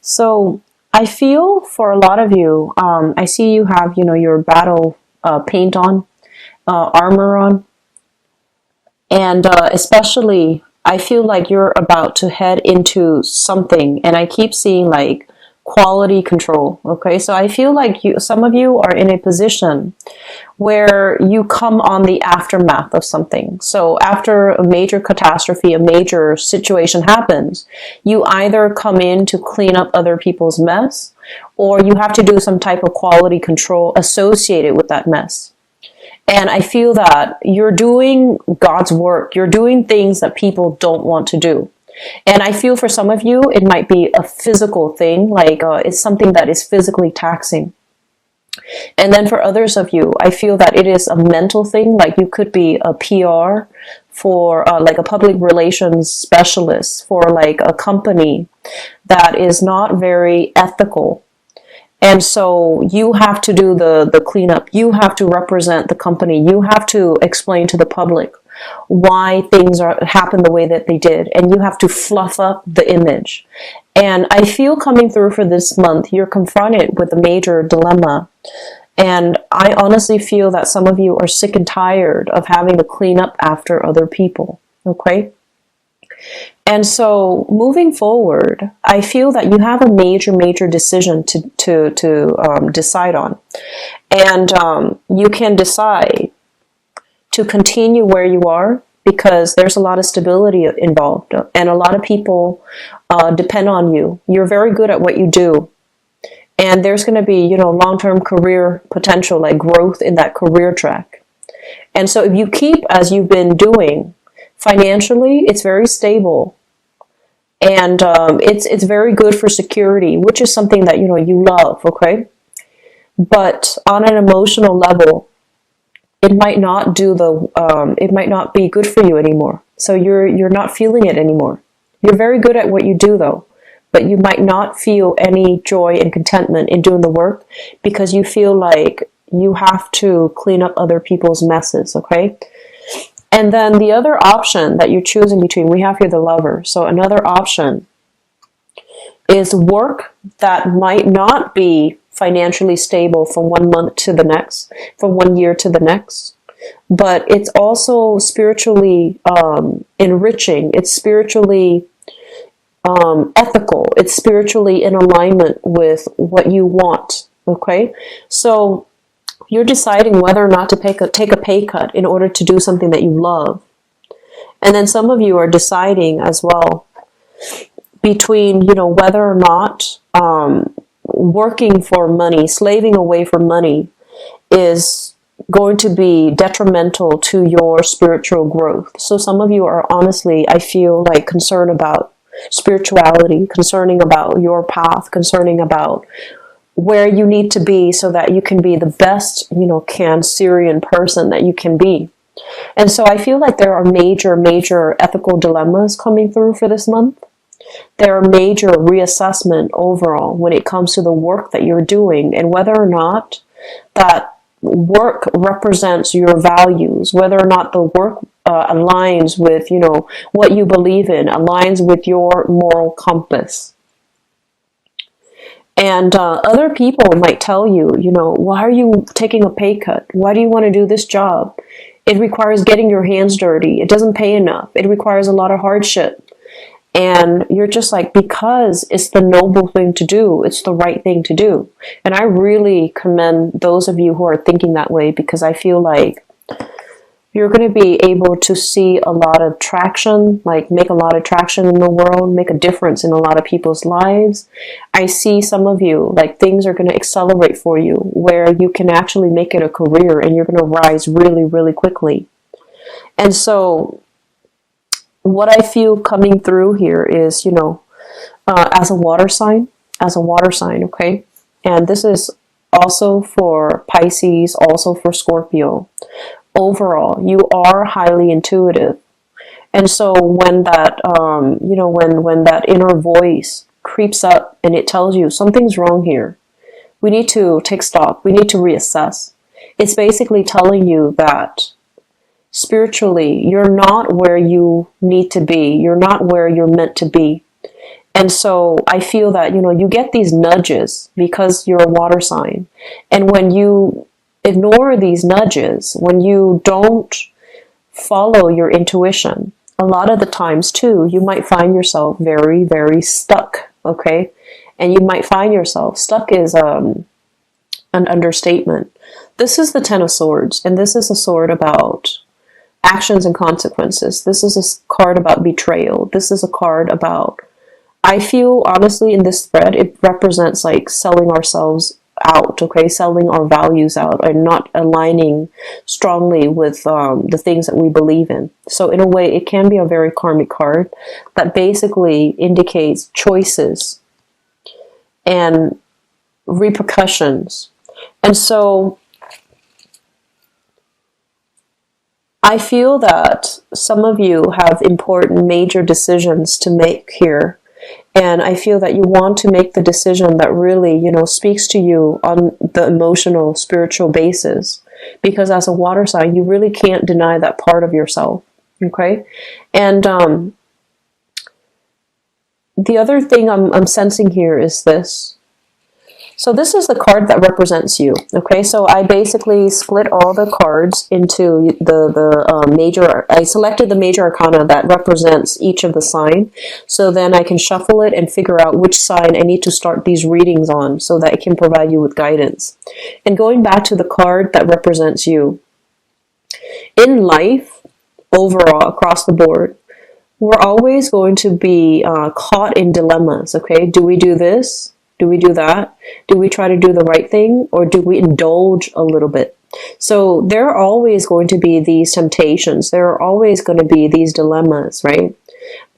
So I feel for a lot of you, I see you have, your battle paint on, armor on, and especially I feel like you're about to head into something, and I keep seeing like quality control. Okay, so I feel like some of you are in a position where you come on the aftermath of something. So after a major catastrophe, a major situation happens, you either come in to clean up other people's mess, or you have to do some type of quality control associated with that mess. And I feel that you're doing God's work. You're doing things that people don't want to do. And I feel for some of you, it might be a physical thing, like it's something that is physically taxing. And then for others of you, I feel that it is a mental thing, like you could be a PR for like a public relations specialist for like a company that is not very ethical. And so you have to do the cleanup. You have to represent the company. You have to explain to the public why things happen the way that they did. And you have to fluff up the image. And I feel coming through for this month, you're confronted with a major dilemma. And I honestly feel that some of you are sick and tired of having to clean up after other people. Okay? And so moving forward, I feel that you have a major decision to decide on. And you can decide to continue where you are because there's a lot of stability involved and a lot of people depend on you. You're very good at what you do. And there's going to be, long-term career potential, like growth in that career track. And so if you keep as you've been doing, financially, it's very stable, and it's very good for security, which is something that you love. Okay, but on an emotional level, it might not it might not be good for you anymore. So you're not feeling it anymore. You're very good at what you do, though, but you might not feel any joy and contentment in doing the work because you feel like you have to clean up other people's messes. Okay. And then the other option that you're choosing between, we have here the Lover. So another option is work that might not be financially stable from 1 month to the next, from 1 year to the next, but it's also spiritually enriching. It's spiritually ethical. It's spiritually in alignment with what you want. Okay, so you're deciding whether or not to take a pay cut in order to do something that you love. And then some of you are deciding as well between, whether or not working for money, slaving away for money is going to be detrimental to your spiritual growth. So some of you are honestly, I feel like, concerned about spirituality, concerning about your path, concerning about where you need to be so that you can be the best, Cancerian person that you can be. And so I feel like there are major ethical dilemmas coming through for this month. There are major reassessment overall when it comes to the work that you're doing and whether or not that work represents your values, whether or not the work aligns with, what you believe in, aligns with your moral compass. And other people might tell you, why are you taking a pay cut? Why do you want to do this job? It requires getting your hands dirty. It doesn't pay enough. It requires a lot of hardship. And you're just like, because it's the noble thing to do. It's the right thing to do. And I really commend those of you who are thinking that way because I feel like you're going to be able to see a lot of traction, like make a lot of traction in the world, make a difference in a lot of people's lives. I see some of you, like things are going to accelerate for you where you can actually make it a career and you're going to rise really quickly. And so what I feel coming through here is, as a water sign, okay? And this is also for Pisces, also for Scorpio. Overall, you are highly intuitive. And so when that, when that inner voice creeps up and it tells you something's wrong here, we need to take stock. We need to reassess. It's basically telling you that spiritually, you're not where you need to be. You're not where you're meant to be. And so I feel that, you get these nudges because you're a water sign. And when you ignore these nudges, when you don't follow your intuition, a lot of the times too, you might find yourself very, very stuck. Okay. And you might find yourself stuck is an understatement. This is the Ten of Swords, and this is a sword about actions and consequences. This is a card about betrayal. This is a card about, I feel honestly in this spread, it represents like selling ourselves out, okay? Selling our values out and not aligning strongly with the things that we believe in. So in a way, it can be a very karmic card that basically indicates choices and repercussions. And so I feel that some of you have important major decisions to make here. And I feel that you want to make the decision that really, speaks to you on the emotional, spiritual basis. Because as a water sign, you really can't deny that part of yourself. Okay? And the other thing I'm sensing here is this. So this is the card that represents you. Okay, so I basically split all the cards into the major. I selected the major arcana that represents each of the sign. So then I can shuffle it and figure out which sign I need to start these readings on so that it can provide you with guidance. And going back to the card that represents you. In life, overall, across the board, we're always going to be caught in dilemmas. Okay, do we do this? Do we do that? Do we try to do the right thing, or do we indulge a little bit? So there are always going to be these temptations. There are always going to be these dilemmas, right?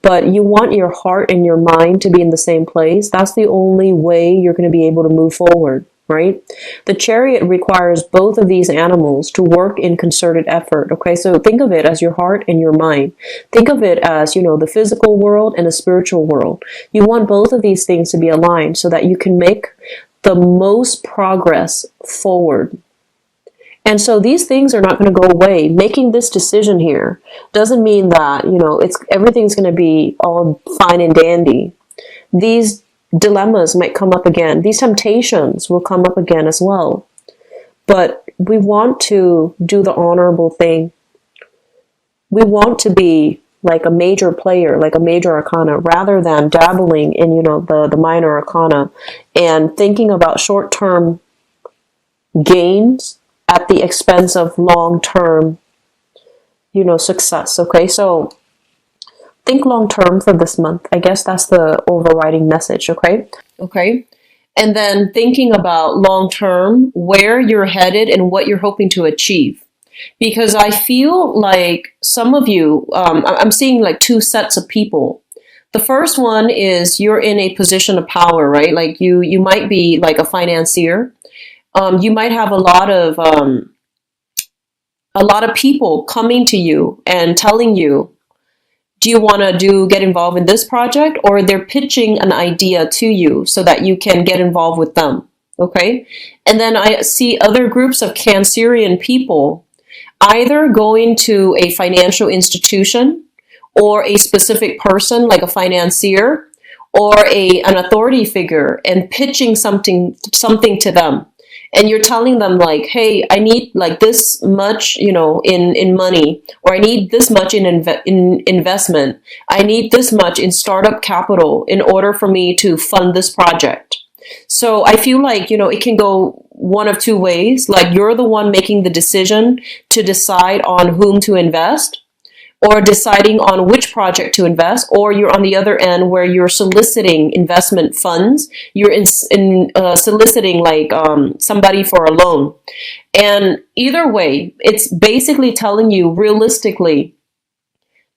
But you want your heart and your mind to be in the same place. That's the only way you're going to be able to move forward, right? The Chariot requires both of these animals to work in concerted effort, okay? So think of it as your heart and your mind. Think of it as, the physical world and the spiritual world. You want both of these things to be aligned so that you can make the most progress forward. And so these things are not going to go away. Making this decision here doesn't mean that, everything's going to be all fine and dandy. These dilemmas might come up again. These temptations will come up again as well. But we want to do the honorable thing. We want to be like a major player, like a major arcana, rather than dabbling in, the minor arcana and thinking about short-term gains at the expense of long-term, success. Okay, so think long-term for this month. I guess that's the overriding message, okay? Okay. And then thinking about long-term, where you're headed and what you're hoping to achieve. Because I feel like some of you, I'm seeing like two sets of people. The first one is you're in a position of power, right? Like you might be like a financier. You might have a lot of people coming to you and telling you, do you want to get involved in this project? Or they're pitching an idea to you so that you can get involved with them. Okay. And then I see other groups of Cancerian people either going to a financial institution or a specific person like a financier or an authority figure and pitching something to them. And you're telling them like, hey, I need like this much, in money, or I need this much in investment. I need this much in startup capital in order for me to fund this project. So I feel like, it can go one of two ways. Like you're the one making the decision to decide on whom to invest, or deciding on which project to invest, or you're on the other end where you're soliciting investment funds. You're soliciting like somebody for a loan. And either way, it's basically telling you realistically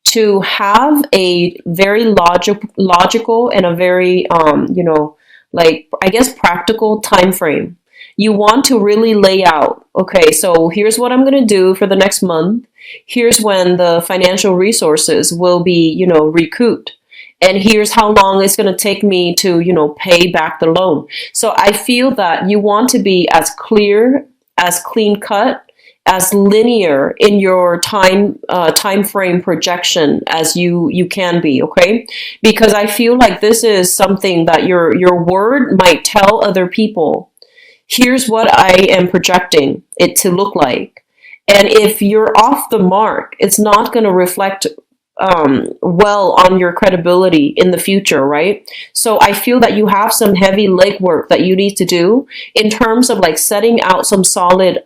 to have a very logical and a very, I guess practical time frame. You want to really lay out, okay, so here's what I'm going to do for the next month. Here's when the financial resources will be, recouped. And here's how long it's going to take me to, pay back the loan. So I feel that you want to be as clear, as clean cut, as linear in your time frame projection as you can be, okay? Because I feel like this is something that your word might tell other people. Here's what I am projecting it to look like. And if you're off the mark, it's not going to reflect well on your credibility in the future, right? So I feel that you have some heavy legwork that you need to do in terms of like setting out some solid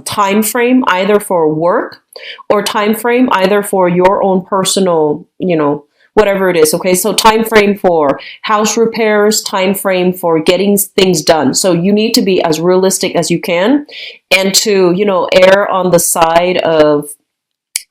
time frame, either for work or time frame either for your own personal, whatever it is. Okay, so time frame for house repairs, time frame for getting things done. So you need to be as realistic as you can, and to err on the side of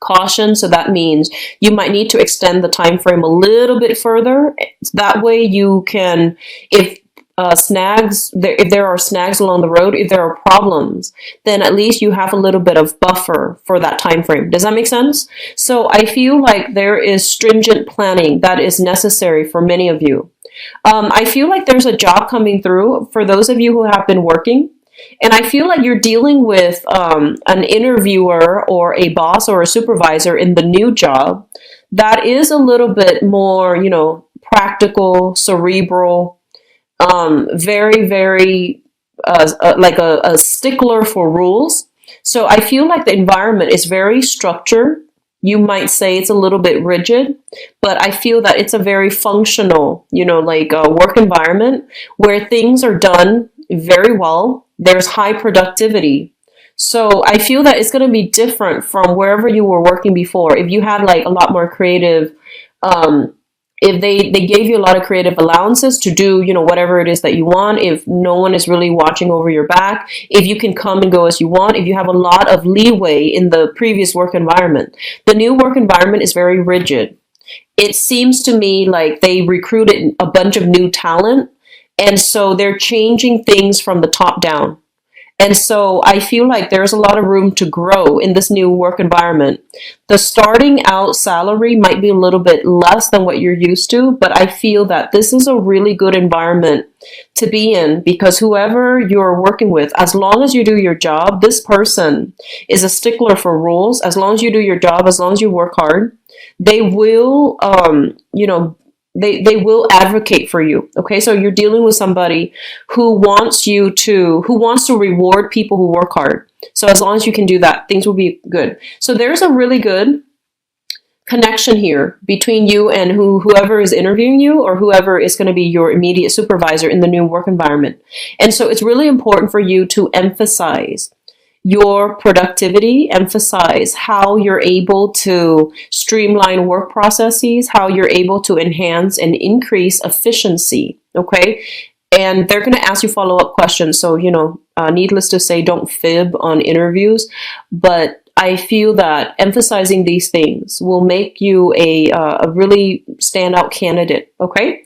caution. So that means you might need to extend the time frame a little bit further. That way you can, if if there are snags along the road, if there are problems, then at least you have a little bit of buffer for that time frame. Does that make sense? So I feel like there is stringent planning that is necessary for many of you. I feel like there's a job coming through for those of you who have been working. And I feel like you're dealing with an interviewer or a boss or a supervisor in the new job that is a little bit more, practical, cerebral, very, very like a stickler for rules. So I feel like the environment is very structured. You might say it's a little bit rigid, but I feel that it's a very functional, like a work environment where things are done very well. There's high productivity. So I feel that it's going to be different from wherever you were working before. If you had like a lot more creative, if they gave you a lot of creative allowances to do, whatever it is that you want, if no one is really watching over your back, if you can come and go as you want, if you have a lot of leeway in the previous work environment. The new work environment is very rigid. It seems to me like they recruited a bunch of new talent, and so they're changing things from the top down. And so I feel like there's a lot of room to grow in this new work environment. The starting out salary might be a little bit less than what you're used to, but I feel that this is a really good environment to be in, because whoever you're working with, as long as you do your job, this person is a stickler for rules. As long as you do your job, as long as you work hard, they will, they will advocate for you. Okay, so you're dealing with somebody who wants to reward people who work hard. So as long as you can do that, things will be good. So there's a really good connection here between you and whoever is interviewing you, or whoever is going to be your immediate supervisor in the new work environment. And so it's really important for you to emphasize your productivity, emphasize how you're able to streamline work processes, how you're able to enhance and increase efficiency, okay? And they're going to ask you follow-up questions. So, needless to say, don't fib on interviews, but I feel that emphasizing these things will make you a really standout candidate, okay?